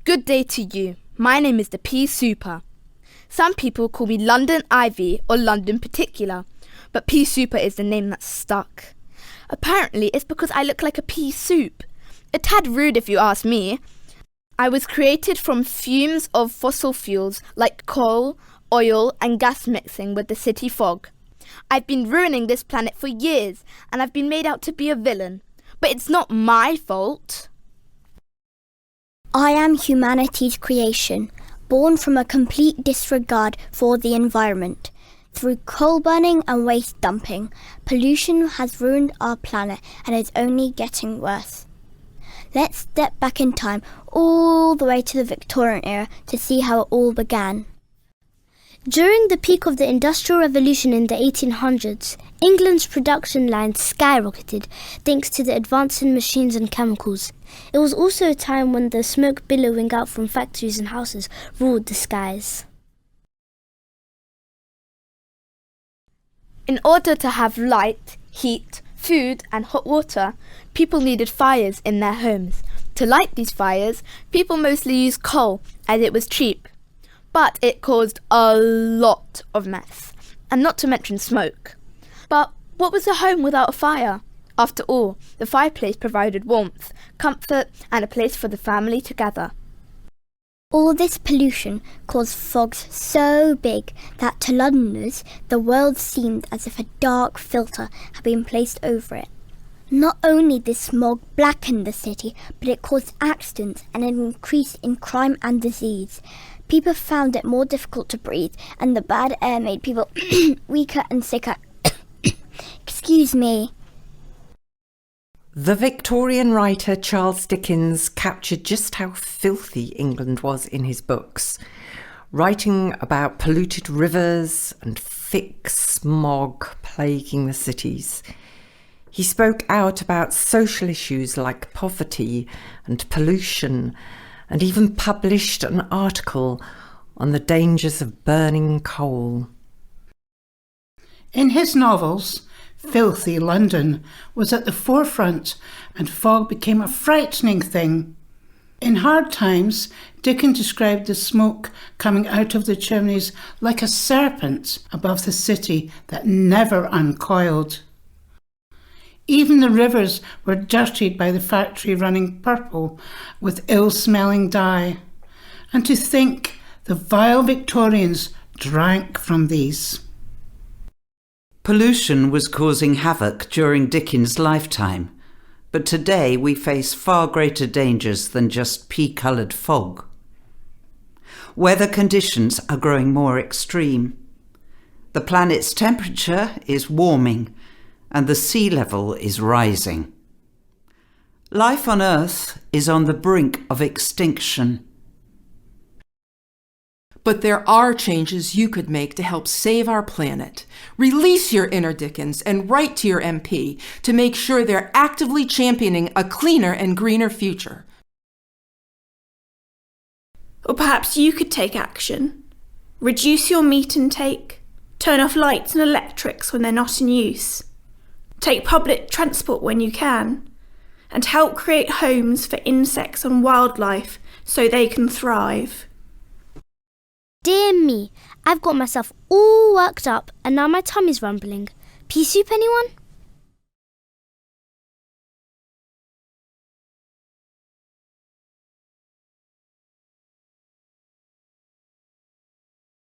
Good day to you. My name is the Pea Souper. Some people call me London Ivy or London Particular, but Pea Souper is the name that's stuck. Apparently it's because I look like a pea soup. A tad rude if you ask me. I was created from fumes of fossil fuels like coal, oil and gas mixing with the city fog. I've been ruining this planet for years and I've been made out to be a villain. But it's not my fault. I am humanity's creation, born from a complete disregard for the environment. Through coal burning and waste dumping, pollution has ruined our planet and is only getting worse. Let's step back in time all the way to the Victorian era to see how it all began. During the peak of the Industrial Revolution in the 1800s, England's production lines skyrocketed thanks to the advance in machines and chemicals. It was also a time when the smoke billowing out from factories and houses ruled the skies. In order to have light, heat, food and hot water, people needed fires in their homes. To light these fires, people mostly used coal as it was cheap. But it caused a lot of mess, and not to mention smoke. But what was a home without a fire? After all, the fireplace provided warmth, comfort, and a place for the family to gather. All this pollution caused fogs so big that to Londoners, the world seemed as if a dark filter had been placed over it. Not only did smog blacken the city, but it caused accidents and an increase in crime and disease. People found it more difficult to breathe, and the bad air made people weaker and sicker. Excuse me. The Victorian writer Charles Dickens captured just how filthy England was in his books, writing about polluted rivers and thick smog plaguing the cities. He spoke out about social issues like poverty and pollution, and even published an article on the dangers of burning coal. In his novels, filthy London was at the forefront and fog became a frightening thing. In Hard Times, Dickens described the smoke coming out of the chimneys like a serpent above the city that never uncoiled. Even the rivers were dirtied by the factory running purple with ill-smelling dye. And to think the vile Victorians drank from these. Pollution was causing havoc during Dickens' lifetime, but today we face far greater dangers than just pea-coloured fog. Weather conditions are growing more extreme. The planet's temperature is warming, and the sea level is rising. Life on Earth is on the brink of extinction. But there are changes you could make to help save our planet. Release your inner Dickens and write to your MP to make sure they're actively championing a cleaner and greener future. Or perhaps you could take action. Reduce your meat intake. Turn off lights and electrics when they're not in use. Take public transport when you can, and help create homes for insects and wildlife so they can thrive. Dear me, I've got myself all worked up and now my tummy's rumbling. Pea soup, anyone?